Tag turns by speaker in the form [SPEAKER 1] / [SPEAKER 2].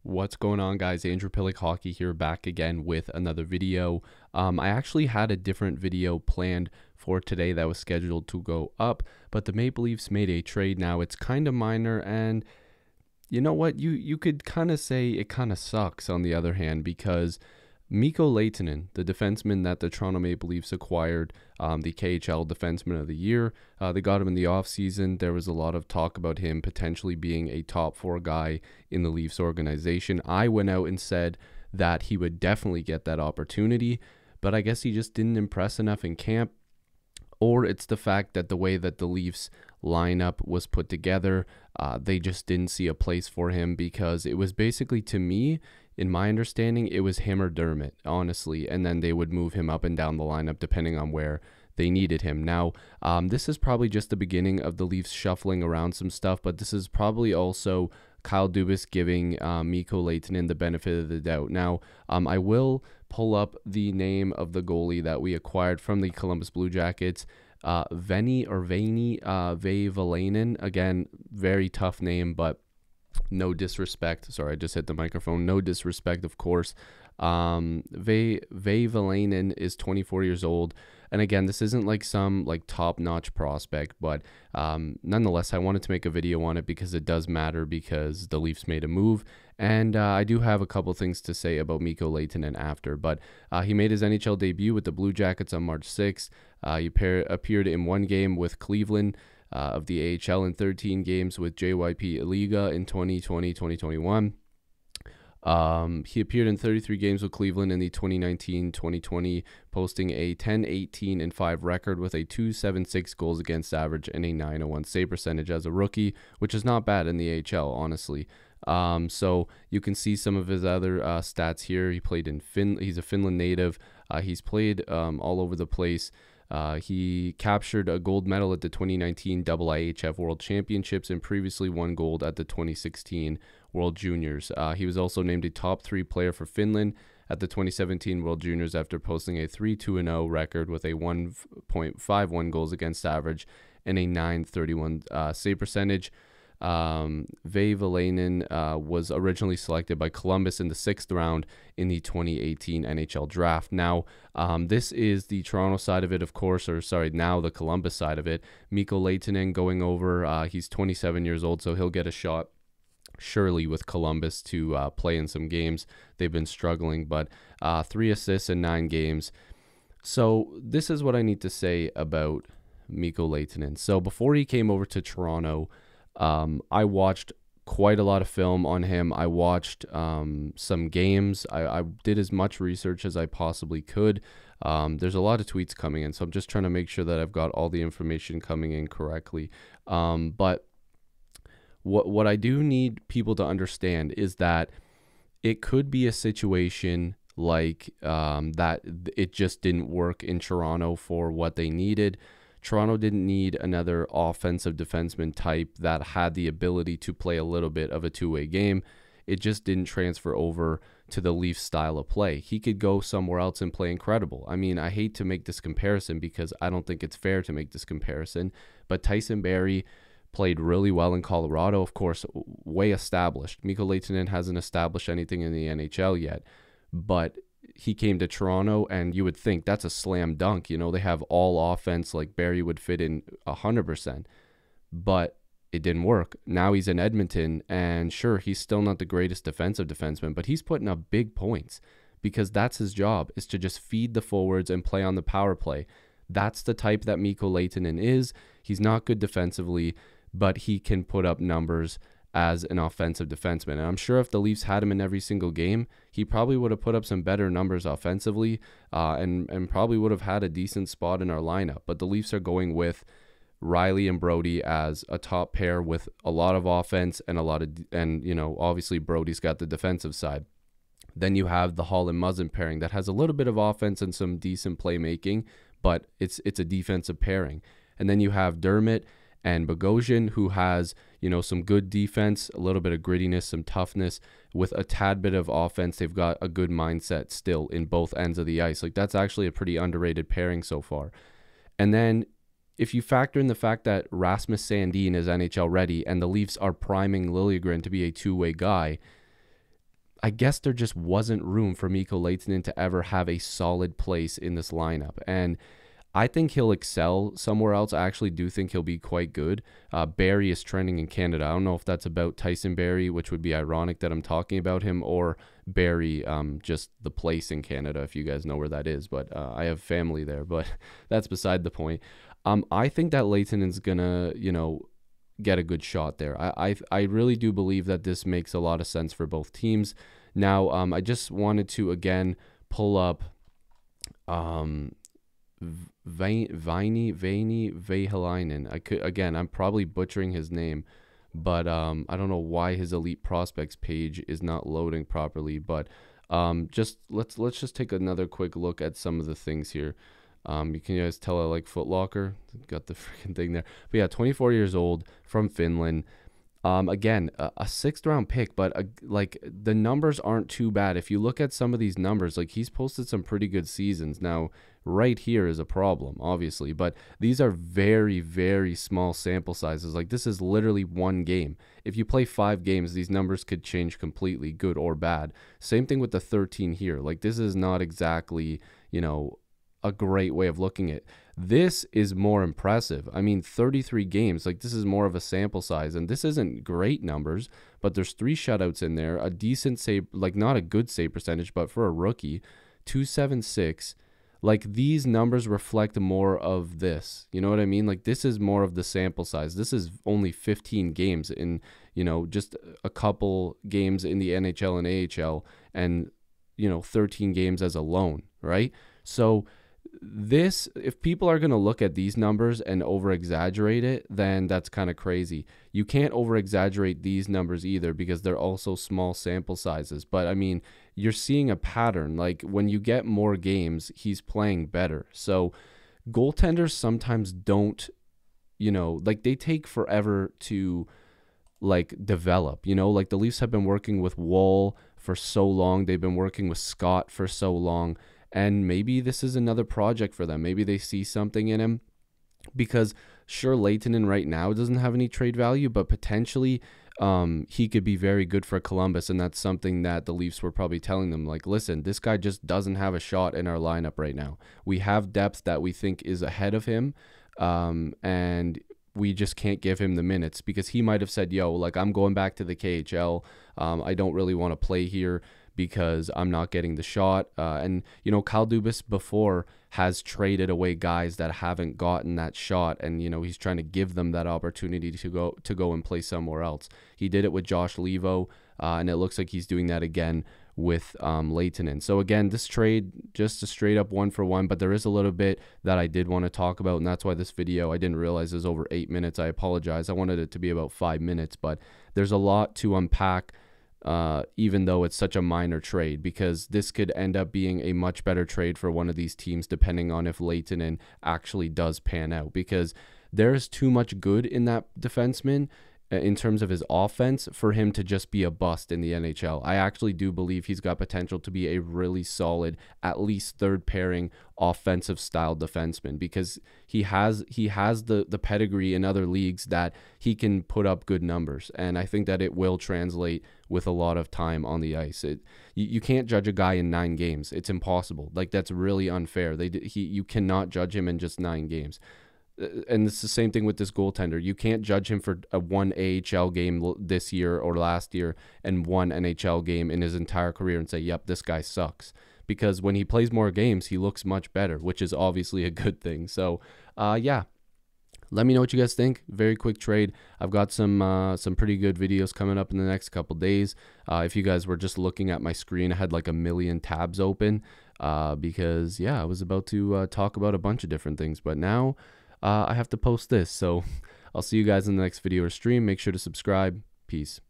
[SPEAKER 1] What's going on, guys? Andrew Piluk Hockey here, back again with another video. I actually had a different video planned for today that was scheduled to go up, but the Maple Leafs made a trade. Now it's kind of minor, and you know what? You could kind of say it kind of sucks on the other hand, because Mikko Lehtinen, the defenseman that the Toronto Maple Leafs acquired, the KHL Defenseman of the Year, they got him in the offseason. There was a lot of talk about him potentially being a top four guy in the Leafs organization. I went out and said that he would definitely get that opportunity, but I guess he just didn't impress enough in camp. Or it's the fact that the way that the Leafs lineup was put together, they just didn't see a place for him, because it was basically, to me, in my understanding, it was him or Dermott, honestly, and then they would move him up and down the lineup depending on where they needed him. Now, this is probably just the beginning of the Leafs shuffling around some stuff, but this is probably also Kyle Dubas giving Mikko Lehtinen the benefit of the doubt. Now, I will pull up the name of the goalie that we acquired from the Columbus Blue Jackets, Veni Vehviläinen. Again, very tough name, but no disrespect. Sorry, I just hit the microphone. No disrespect, of course. Vehviläinen is 24 years old. And again, this isn't like some like top-notch prospect, but nonetheless, I wanted to make a video on it because it does matter, because the Leafs made a move. And I do have a couple things to say about Mikko Lehtinen after. But he made his NHL debut with the Blue Jackets on March 6th. He appeared in one game with Cleveland of the AHL, in 13 games with JYP Liga in 2020-2021. He appeared in 33 games with Cleveland in the 2019-2020, posting a 10-18-5 record with a 2.76 goals against average and a 901 save percentage as a rookie, which is not bad in the AHL, honestly. So you can see some of his other stats here. He played in He's a Finland native. He's played all over the place. He captured a gold medal at the 2019 IIHF World Championships and previously won gold at the 2016 World Juniors. He was also named a top 3 player for Finland at the 2017 World Juniors after posting a 3-2-0 record with a 1.51 goals against average and a 931 save percentage. Vehviläinen was originally selected by Columbus in the 6th round in the 2018 NHL draft. Now, this is the Toronto side of it, of course, or sorry, now the Columbus side of it. Mikko Lehtinen going over, he's 27 years old, so he'll get a shot surely with Columbus to play in some games. They've been struggling, but 3 assists in 9 games. So this is what I need to say about Mikko Lehtinen. So before he came over to Toronto, I watched quite a lot of film on him. I watched some games. I did as much research as I possibly could. There's a lot of tweets coming in, so I'm just trying to make sure that I've got all the information coming in correctly. But what I do need people to understand is that it could be a situation like that it just didn't work in Toronto for what they needed. Toronto didn't need another offensive defenseman type that had the ability to play a little bit of a two-way game. It just didn't transfer over to the Leafs style of play. He could go somewhere else and play incredible. I mean, I hate to make this comparison because I don't think it's fair to make this comparison, but Tyson Barrie played really well in Colorado, of course, way established. Mikko Lehtinen hasn't established anything in the NHL yet, but he came to Toronto, and you would think that's a slam dunk. You know, they have all offense, like Barrie would fit in 100%, but it didn't work. Now he's in Edmonton, and sure, he's still not the greatest defensive defenseman, but he's putting up big points because that's his job, is to just feed the forwards and play on the power play. That's the type that Mikko Lehtinen is. He's not good defensively, but he can put up numbers as an offensive defenseman. And I'm sure if the Leafs had him in every single game, he probably would have put up some better numbers offensively and probably would have had a decent spot in our lineup. But the Leafs are going with Riley and Brody as a top pair with a lot of offense and you know, obviously Brody's got the defensive side. Then you have the Hall and Muzzin pairing that has a little bit of offense and some decent playmaking, but it's a defensive pairing. And then you have Dermott and Bogosian, who has, you know, some good defense, a little bit of grittiness, some toughness, with a tad bit of offense. They've got a good mindset still in both ends of the ice. Like, that's actually a pretty underrated pairing so far. And then if you factor in the fact that Rasmus Sandin is NHL ready and the Leafs are priming Liljegren to be a two-way guy, I guess there just wasn't room for Mikko Lehtinen to ever have a solid place in this lineup. And I think he'll excel somewhere else. I actually do think he'll be quite good. Barrie is trending in Canada. I don't know if that's about Tyson Barrie, which would be ironic that I'm talking about him, or Barrie, just the place in Canada, if you guys know where that is. But I have family there, but that's beside the point. I think that Lehtinen's going to, get a good shot there. I really do believe that this makes a lot of sense for both teams. Now, I just wanted to, again, pull up Vaini Vehelainen. I'm probably butchering his name, but I don't know why his elite prospects page is not loading properly. But just let's just take another quick look at some of the things here. You can guys tell I like Foot Locker. Got the freaking thing there. But yeah, 24 years old, from Finland. Again, a sixth round pick, but like the numbers aren't too bad. If you look at some of these numbers, like he's posted some pretty good seasons. Now, right here is a problem, obviously, but these are very, very small sample sizes. Like this is literally one game. If you play 5 games, these numbers could change completely, good or bad. Same thing with the 13 here. Like this is not exactly, a great way of looking at it. This is more impressive. I mean, 33 games, like this is more of a sample size, and this isn't great numbers, but there's 3 shutouts in there, a decent save, like not a good save percentage, but for a rookie, 276. Like these numbers reflect more of this. You know what I mean? Like this is more of the sample size. This is only 15 games in, just a couple games in the NHL and AHL, and 13 games as a loan, right? So this, if people are going to look at these numbers and over exaggerate it, then that's kind of crazy. You can't over exaggerate these numbers either, because they're also small sample sizes. But I mean, you're seeing a pattern. Like when you get more games, he's playing better. So goaltenders sometimes don't, like they take forever to like develop, like the Leafs have been working with Wall for so long. They've been working with Scott for so long. And maybe this is another project for them. Maybe they see something in him, because sure, Lehtinen right now doesn't have any trade value, but potentially he could be very good for Columbus. And that's something that the Leafs were probably telling them, like, listen, this guy just doesn't have a shot in our lineup right now. We have depth that we think is ahead of him, and we just can't give him the minutes, because he might have said, yo, like, I'm going back to the KHL. I don't really want to play here because I'm not getting the shot. And, Kyle Dubas before has traded away guys that haven't gotten that shot. And, he's trying to give them that opportunity to go and play somewhere else. He did it with Josh Levo, and it looks like he's doing that again with Lehtinen. So again, this trade, just a straight up 1-for-1, but there is a little bit that I did want to talk about, and that's why this video, I didn't realize, is over 8 minutes. I apologize. I wanted it to be about 5 minutes, but there's a lot to unpack, even though it's such a minor trade, because this could end up being a much better trade for one of these teams, depending on if Lehtinen actually does pan out, because there's too much good in that defenseman in terms of his offense for him to just be a bust in the NHL. I actually do believe he's got potential to be a really solid, at least third pairing offensive style defenseman, because he has the pedigree in other leagues that he can put up good numbers, and I think that it will translate with a lot of time on the ice. You can't judge a guy in 9 games. It's impossible. Like, that's really unfair. You cannot judge him in just 9 games. And it's the same thing with this goaltender. You can't judge him for a 1 AHL game this year or last year and 1 NHL game in his entire career and say, yep, this guy sucks. Because when he plays more games, he looks much better, which is obviously a good thing. So, yeah. Let me know what you guys think. Very quick trade. I've got some pretty good videos coming up in the next couple days. If you guys were just looking at my screen, I had like a million tabs open because, yeah, I was about to talk about a bunch of different things. But now I have to post this. So I'll see you guys in the next video or stream. Make sure to subscribe. Peace.